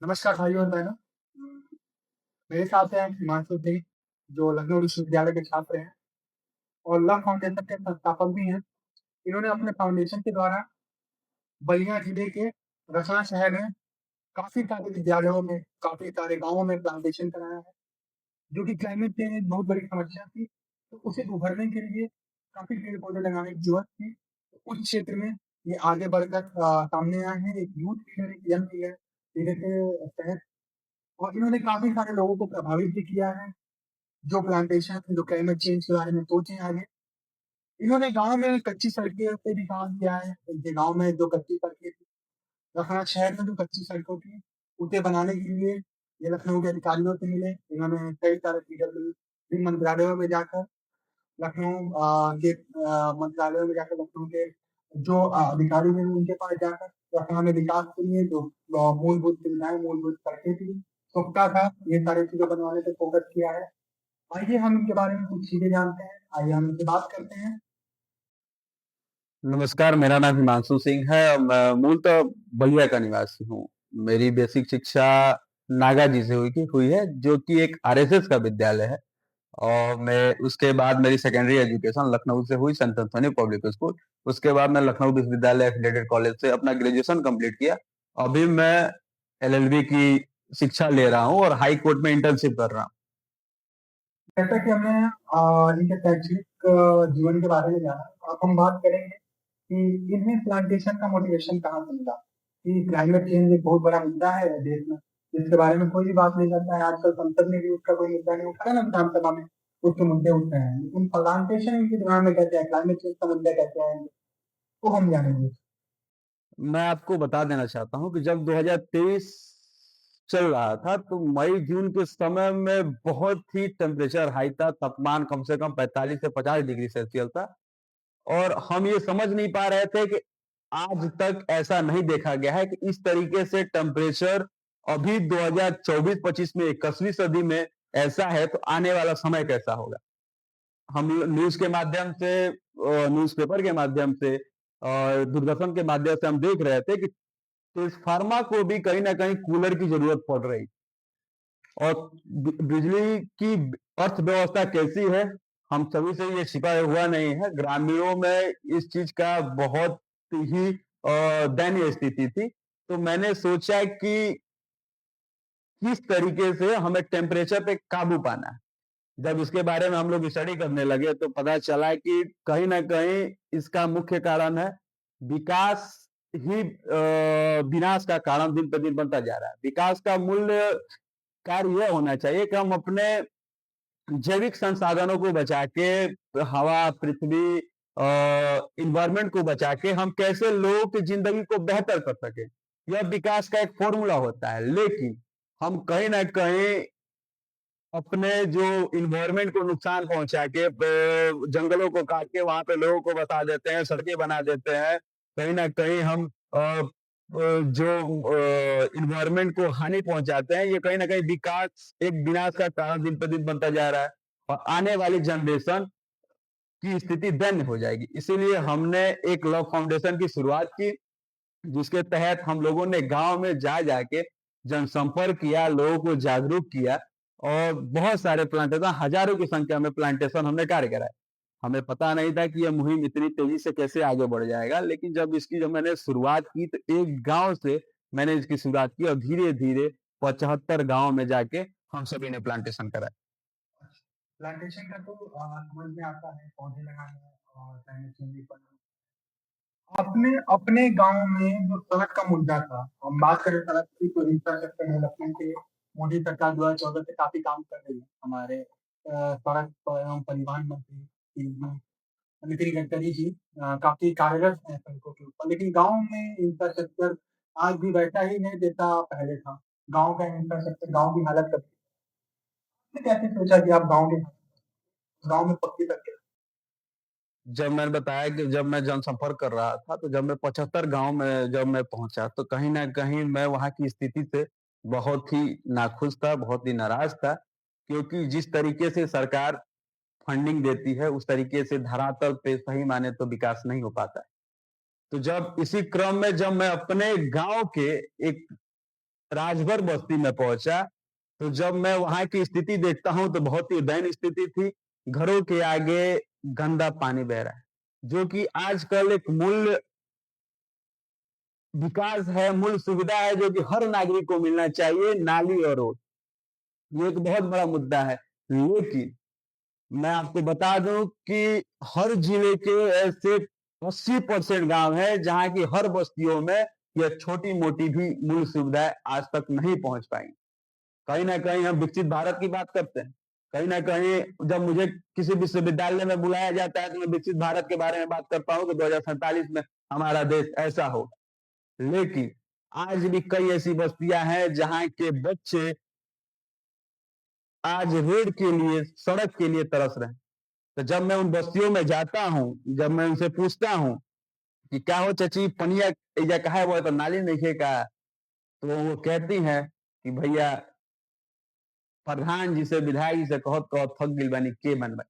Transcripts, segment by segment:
नमस्कार भाइयों और बहनों। मेरे साथ हैं हिमांशु सिंह, जो लखनऊ विश्वविद्यालय के छात्र हैं और लव फाउंडेशन के संस्थापक भी हैं। इन्होंने अपने फाउंडेशन के द्वारा बलिया जिले के रसना शहर में काफ़ी सारे विद्यालयों में, काफ़ी सारे गाँवों में प्लांटेशन कराया है, जो कि क्लाइमेट चेंज एक बहुत बड़ी समस्या थी। तो उसे उभरने के लिए काफ़ी पेड़-पौधे लगाने की ज़रूरत थी। तो उस क्षेत्र में ये आगे बढ़कर सामने आए हैं, एक यूथ लीडर, एक यंग लीडर के तहत, और इन्होंने काफ़ी सारे लोगों को प्रभावित भी किया है। जो प्लांटेशन जो क्लाइमेट चेंज के बारे में सोचे आगे। इन्होंने गाँव में कच्ची सड़कें पे भी काम किया है। इनके गाँव में जो कच्ची सड़कें थी, लखनऊ शहर में जो कच्ची सड़कों थी, उसे बनाने के लिए ये लखनऊ के अधिकारियों से मिले। इन्होंने कई सारे पीडब्ल्यूडी मंत्रालयों में जाकर लखनऊ के मंत्रालयों में जाकर लखनऊ के जो अधिकारी हैं उनके पास जाकर लखनऊ में विकास के लिए जो मूलभूत सुविधाएँ, मूलभूत सड़कें थी, पुख्ता था, ये सारी चीज़ें बनवाने पे फ़ोकस किया है। आइए हम इनके बारे में कुछ चीज़ें जानते हैं। आइए हम इनसे बात करते हैं। नमस्कार, मेरा नाम हिमांशु सिंह है। मैं मूलतः बलिया का निवासी हूँ। मेरी बेसिक शिक्षा नागा जी से हुई है, जो कि एक आरएसएस का विद्यालय है। और मैं उसके बाद मेरी सेकेंडरी एजुकेशन लखनऊ से हुई, सेंट एंथोनी पब्लिक स्कूल। उसके बाद मैं लखनऊ विश्वविद्यालय एफिलिएटेड कॉलेज से अपना ग्रेजुएशन कंप्लीट किया। अभी मैं एलएलबी की शिक्षा ले रहा हूँ और हाई कोर्ट में इंटर्नशिप कर रहा हूँ। जैसा कि हमने इनके शैक्षणिक जीवन के बारे में जाना, अब हम बात करेंगे कि इन्हें प्लांटेशन का मोटिवेशन कहाँ से मिला? कि क्लाइमेट चेंज एक बहुत बड़ा मुद्दा है देश में, जिसके बारे में कोई भी बात नहीं करता है। आजकल संसद में भी उसका कोई मुद्दा नहीं उठा है ना, विधानसभा में उसके मुद्दे उठते हैं। लेकिन प्लांटेशन इनके दिमाग में कैसे आया? क्लाइमेट चेंज का मुद्दा कैसे आएँगे? वो हम जानेंगे। मैं आपको बता देना चाहता हूँ कि जब 2023 चल रहा था, तो मई-जून के समय में बहुत ही टेम्परेचर हाई था, तापमान कम से कम 45 से 50 डिग्री सेल्सियस था। और हम ये समझ नहीं पा रहे थे कि आज तक ऐसा नहीं देखा गया है कि इस तरीके से टेम्परेचर अभी 2024-25 में 21वीं सदी में ऐसा है, तो आने वाला समय कैसा होगा? हम न्यूज़ के माध्यम से, न्यूज़पेपर के माध्यम से और दूरदर्शन के माध्यम से हम देख रहे थे कि तो इस फार्मा को भी कहीं न कहीं कूलर की ज़रूरत पड़ रही। और बिजली की अर्थव्यवस्था कैसी है, हम सभी से ये छिपा हुआ नहीं है। ग्रामीणों में इस चीज़ का बहुत ही दयनीय स्थिति थी। तो मैंने सोचा कि किस तरीके से हमें टेम्परेचर पे काबू पाना है। जब इसके बारे में हम लोग स्टडी करने लगे, तो पता चला कि कहीं न कहीं इसका मुख्य कारण है विकास ही विनाश का कारण दिन पे दिन बनता जा रहा है। विकास का मूल्य कार्य यह होना चाहिए कि हम अपने जैविक संसाधनों को बचा के, हवा, पृथ्वी, एनवायरनमेंट को बचा के हम कैसे लोगों की ज़िंदगी को बेहतर कर सकें। यह विकास का एक फ़ॉर्मूला होता है, लेकिन हम कहीं न कहीं अपने जो एनवायरनमेंट को नुकसान पहुँचा के, जंगलों को काट के वहाँ पे लोगों को बसा देते हैं, सड़कें बना देते हैं। कहीं न कहीं हम जो एनवायरनमेंट को हानि पहुँचाते हैं, ये कहीं न कहीं विकास एक विनाश का कारण दिन पे दिन बनता जा रहा है और आने वाली जनरेशन की स्थिति दयनीय हो जाएगी। इसीलिए हमने एक लव फाउंडेशन की शुरुआत की, जिसके तहत हम लोगों ने गाँव में जा के जनसंपर्क किया, लोगों को जागरूक किया और बहुत सारे प्लांटेशन, हज़ारों की संख्या में प्लांटेशन हमने कार्य कराए। हमें पता नहीं था कि यह मुहिम इतनी तेज़ी से कैसे आगे बढ़ जाएगा, लेकिन जब मैंने शुरुआत की, तो एक गाँव से मैंने इसकी शुरुआत की और धीरे-धीरे 75 गाँव में जाके हम सभी ने प्लांटेशन कराए। प्लांटेशन का तो समझ में आता है, पौधे लगाना और क्लाइमेट चेंज पर अपने अपने गाँव में जो सड़क का मुद्दा था, हम बात करें सड़क की, तो इंफ्रास्ट्रक्चर डेवलपमेंट के मोदी सरकार 2014 से काफ़ी काम कर रही है। हमारे सड़क एवं परिवहन मंत्री नितिन गडकरी जी काफ़ी कार्यरत हैं सड़कों के ऊपर। लेकिन गाँव में इंफ्रास्ट्रक्चर आज भी वैसा ही है जैसा पहले था। गाँव का इंफ्रास्ट्रक्चर, गाँव की हालत कैसी? आपने कैसे सोचा कि आप गाँव में पक्की सड़कें? जब मैंने बताया कि जब मैं जनसंपर्क कर रहा था, तो जब मैं 75 गाँव में जब मैं पहुँचा, तो कहीं न कहीं मैं वहाँ की स्थिति से बहुत ही नाखुश था, बहुत ही नाराज़ था, क्योंकि जिस तरीके से सरकार फंडिंग देती है, उस तरीके से धरातल पे सही माने तो विकास नहीं हो पाता है। तो जब इसी क्रम में जब मैं अपने गाँव के एक राजभर बस्ती में पहुंचा, तो जब मैं वहां की स्थिति देखता हूं तो बहुत ही दयनीय स्थिति थी। घरों के आगे गंदा पानी बह रहा है, जो कि आजकल एक मूल विकास है, मूल सुविधा है, जो कि हर नागरिक को मिलना चाहिए, नाली और रोड। ये एक बहुत बड़ा मुद्दा है। लेकिन मैं आपको बता दूं कि हर जिले के ऐसे 80% गांव हैं जहां की हर बस्तियों में यह छोटी-मोटी भी मूल सुविधाएं आज तक नहीं पहुंच पाई। कहीं न कहीं हम विकसित भारत की बात करते हैं। कहीं न कहीं जब मुझे किसी विश्वविद्यालय में बुलाया जाता है तो मैं विकसित भारत के बारे में बात करता हूँ कि 2047 में हमारा देश ऐसा हो। लेकिन आज भी कई ऐसी बस्तियां हैं जहां के बच्चे आज रोड के लिए, सड़क के लिए तरस रहे हैं। तो जब मैं उन बस्तियों में जाता हूँ, जब मैं उनसे पूछता हूँ कि क्या हो चाची पनिया एइजा काहे है, वो तो नाली नइखे का, तो वो कहती हैं कि भैया प्रधान जी से, विधायक जी से कहत कहत थक गइल बानी, के मनवाई।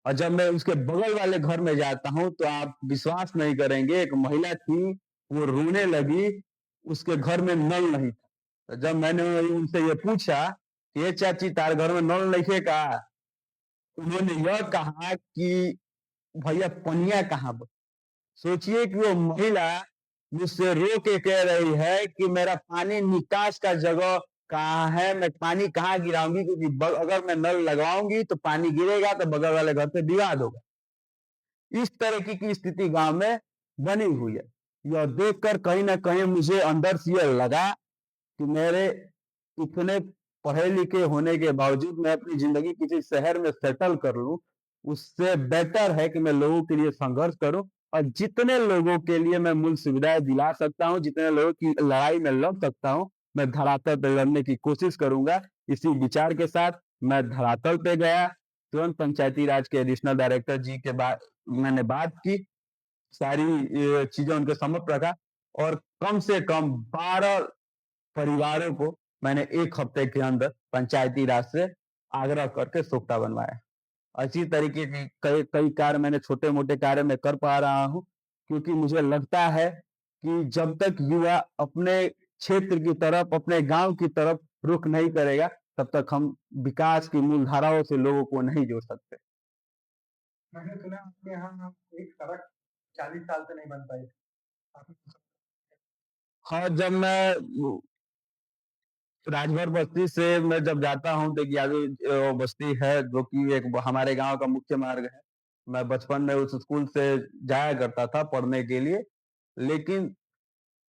और जब मैं उसके बगल वाले घर में जाता हूँ तो आप विश्वास नहीं करेंगे, एक महिला थी, वो रोने लगी, उसके घर में नल नहीं था। तो जब मैंने उनसे ये पूछा कि ये चाची तार घर में नल नइखे का, उन्होंने यह कहा कि भैया पनिया कहाँ बा? सोचिए कि वो महिला मुझसे रो के कह रही है कि मेरा पानी निकास का जगह कहाँ है, मैं पानी कहाँ गिराऊंगी, क्योंकि अगर मैं नल लगवाऊंगी तो पानी गिरेगा तो बगल वाले घर से विवाद होगा। इस तरह की स्थिति गांव में बनी हुई है। यह देखकर कहीं ना कहीं मुझे अंदर से यह लगा कि मेरे इतने पढ़े लिखे होने के बावजूद मैं अपनी जिंदगी किसी शहर में सेटल कर लूं, उससे बेटर है कि मैं लोगों के लिए संघर्ष करूं और जितने लोगों के लिए मैं मूल सुविधाएं दिला सकता हूं, जितने लोगों की लड़ाई में लड़ सकता हूं, मैं धरातल पे लड़ने की कोशिश करूंगा। इसी विचार के साथ मैं धरातल पे गया, तुरंत पंचायती राज के एडिशनल डायरेक्टर जी के बाद मैंने बात की, सारी चीजें उनके समक्ष रखा और कम से कम 12 परिवारों को मैंने 1 हफ्ते के अंदर पंचायती राज से आग्रह करके सोख्ता बनवाया। इसी तरीके के कई कई कार्य मैंने छोटे-मोटे कार्य मैं कर पा रहा हूँ, क्योंकि मुझे लगता है कि जब तक युवा अपने क्षेत्र की तरफ, अपने गाँव की तरफ रुख नहीं करेगा, तब तक हम विकास की मूल धाराओं से लोगों को नहीं जोड़ सकते। मैंने सुना आपके यहाँ एक सड़क 40 साल से नहीं बन पाई थी। आपने हाँ, जब मैं राजभर बस्ती से मैं जब जाता हूँ तो एक यादव बस्ती है जो कि एक हमारे गांव का मुख्य मार्ग है। मैं बचपन में उस स्कूल से जाया करता था पढ़ने के लिए, लेकिन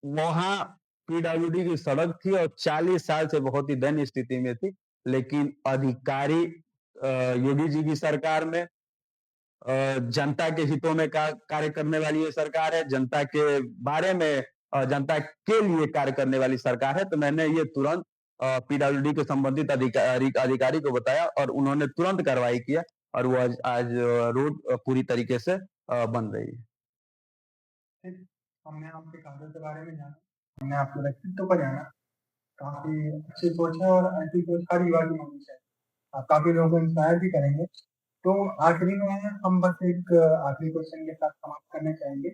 वहाँ पीडब्ल्यूडी की सड़क थी और 40 साल से बहुत ही दयनीय स्थिति में थी। लेकिन अधिकारी योगी जी की सरकार में जनता के हितों में कार्य करने वाली ये सरकार है, जनता के बारे में जनता के लिए कार्य करने वाली सरकार है। तो मैंने ये तुरंत पीडब्ल्यूडी के संबंधित अधिकारी को बताया और उन्होंने तुरंत कार्रवाई किया और वो आज रोड पूरी तरीके से बन रही है। सिर्फ हमने आपके कार्यों के बारे में जाना, हमने आपके व्यक्तित्व को जाना, काफ़ी अच्छी सोच है और ऐसी सोच हर युवा की होनी चाहिए। आप काफ़ी लोगों को इंस्पायर भी करेंगे। तो आखिरी में हम बस एक आखिरी क्वेश्चन के साथ समाप्त करना चाहेंगे।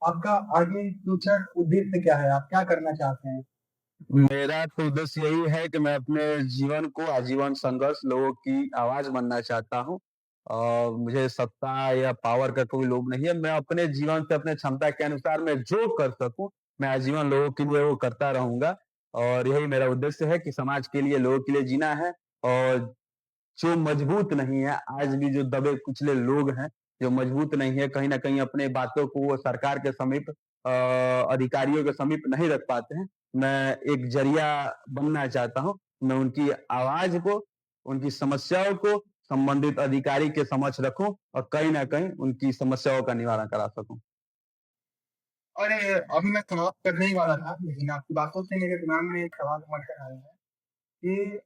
आपका आगे फ्यूचर उद्देश्य क्या है? आप क्या करना चाहते हैं? मेरा तो उद्देश्य यही है कि मैं अपने जीवन को आजीवन संघर्ष लोगों की आवाज बनना चाहता हूँ और मुझे सत्ता या पावर का कोई लोभ नहीं है। मैं अपने जीवन से अपने क्षमता के अनुसार मैं जो कर सकूं, मैं आजीवन लोगों के लिए वो करता रहूंगा और यही मेरा उद्देश्य है कि समाज के लिए, लोगों के लिए जीना है। और जो मजबूत नहीं है, आज भी जो दबे कुचले लोग हैं, जो मजबूत नहीं है, कहीं न कहीं अपने बातों को वो सरकार के समीप अधिकारियों के समीप नहीं रख पाते हैं। मैं एक ज़रिया बनना चाहता हूँ। मैं उनकी आवाज़ को, उनकी समस्याओं को संबंधित अधिकारी के समक्ष रखूँ और कहीं न कहीं उनकी समस्याओं का निवारण करा सकूँ। अरे! अभी मैं समाप्त करने ही वाला था, लेकिन आपकी बातों से मेरे दिमाग में एक सवाल उमड़ कर आया है कि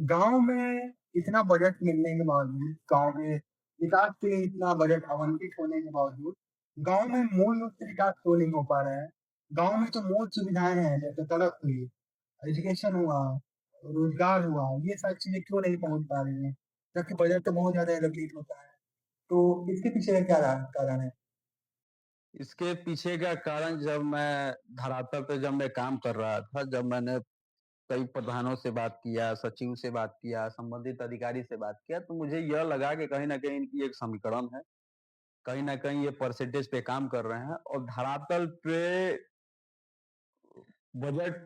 गाँव में इतना बजट मिलने के बावजूद, गाँव के विकास के लिए इतना बजट आवंटित होने के बावजूद, गाँव में मूल रूप से विकास क्यों नहीं हो पा रहा है? गाँव में तो मूल सुविधाएँ हैं, जैसे सड़क हुई, एजुकेशन हुआ, रोज़गार हुआ, ये सारी चीज़ें क्यों नहीं पहुँच पा रही हैं? जबकि बजट तो बहुत ज़्यादा एलोकेट होता है। तो इसके पीछे का क्या कारण है? इसके पीछे का कारण जब मैं धरातल पे जब मैं काम कर रहा था, जब मैंने कई प्रधानों से बात किया, सचिव से बात किया, संबंधित अधिकारी से बात किया, तो मुझे यह लगा कि कहीं न कहीं इनकी एक समीकरण है। कहीं न कहीं ये परसेंटेज पे काम कर रहे हैं और धरातल पे बजट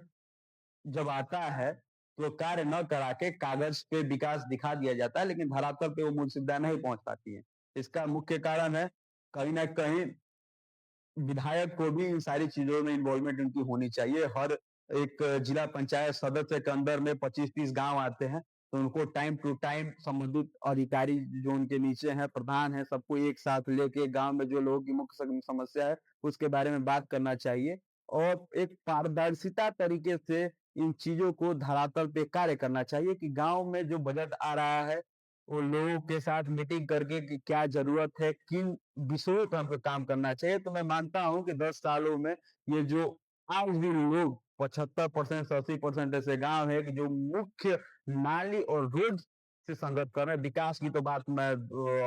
जब आता है, तो कार्य न करा के कागज़ पे विकास दिखा दिया जाता है, लेकिन धरातल पे वो मूल सुविधा नहीं पहुँच पाती है। इसका मुख्य कारण है, कहीं न कहीं विधायक को भी इन सारी चीज़ों में इन्वॉल्वमेंट उनकी होनी चाहिए। हर एक जिला पंचायत सदस्य के अंदर में 25-30 गाँव आते हैं, तो उनको टाइम टू टाइम संबंधित अधिकारी जो उनके नीचे हैं, प्रधान हैं, सबको एक साथ लेके गाँव में जो लोगों की मुख्य समस्या है, उसके बारे में बात करना चाहिए और एक पारदर्शिता तरीके से इन चीज़ों को धरातल पे कार्य करना चाहिए कि गाँव में जो बजट आ रहा है, वो लोगों के साथ मीटिंग करके कि क्या ज़रूरत है, किन विषयों पे हमको काम करना चाहिए। तो मैं मानता हूँ कि 10 सालों में ये जो आज भी लोग 75% से 80% ऐसे गाँव हैं कि जो मुख्य नाली और रोड से संगत कर रहे हैं। विकास की तो बात मैं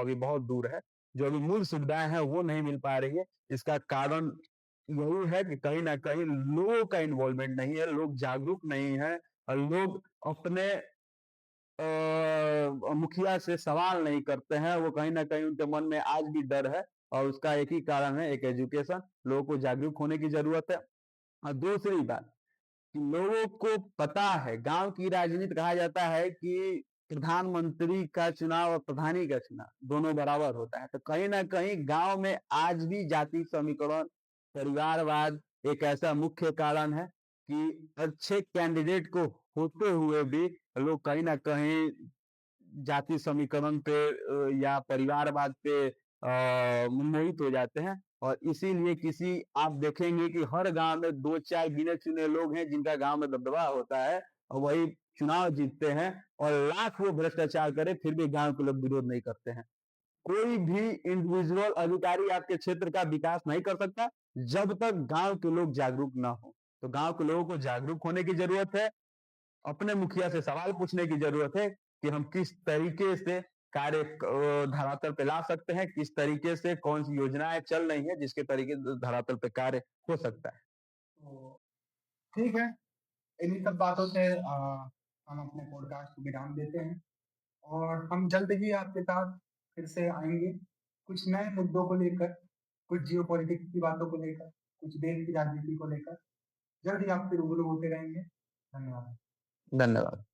अभी बहुत दूर है। जो अभी मूल सुविधाएँ हैं वो नहीं मिल पा रही है। इसका कारण यही है कि कहीं न कहीं लोगों का इन्वॉल्वमेंट नहीं है, लोग जागरूक नहीं हैं और लोग अपने मुखिया से सवाल नहीं करते हैं, वो कहीं न कहीं उनके मन में आज भी डर है और उसका एक ही कारण है, एक एजुकेशन। लोगों को जागरूक होने की ज़रूरत है। और दूसरी बात कि लोगों को पता है, गाँव की राजनीति कहा जाता है कि प्रधानमंत्री का चुनाव और प्रधानी का चुनाव दोनों बराबर होता है। तो कहीं न कहीं गाँव में आज भी जाति समीकरण, परिवारवाद एक ऐसा मुख्य कारण है कि अच्छे कैंडिडेट को होते हुए भी लोग कहीं न कहीं जाति समीकरण पे या परिवारवाद पे मोहित हो जाते हैं और इसीलिए किसी आप देखेंगे कि हर गाँव में 2-4 गिने-चुने लोग हैं जिनका गाँव में दबदबा होता है और वही चुनाव जीतते हैं और लाख वो भ्रष्टाचार करे फिर भी गाँव के लोग विरोध नहीं करते हैं। कोई भी इंडिविजुअल अधिकारी आपके क्षेत्र का विकास नहीं कर सकता जब तक गाँव के लोग जागरूक ना हो। तो गाँव के लोगों को जागरूक होने की ज़रूरत है। अपने मुखिया से सवाल पूछने की ज़रूरत है कि हम किस तरीके से कार्य धरातल पे ला सकते हैं, किस तरीके से कौन-सी योजनाएँ चल रही हैं, जिसके तरीके धरातल पे कार्य हो सकता है। तो ठीक है, इन्हीं सब बातों से हम अपने पॉडकास्ट को विराम देते हैं और हम जल्द ही आपके साथ फिर से आएँगे, कुछ नए मुद्दों को लेकर, कुछ जियोपॉलिटिक्स की बातों को लेकर, कुछ देश की राजनीति को लेकर। जल्द ही आपसे रूबरू होते रहेंगे। धन्यवाद। धन्यवाद।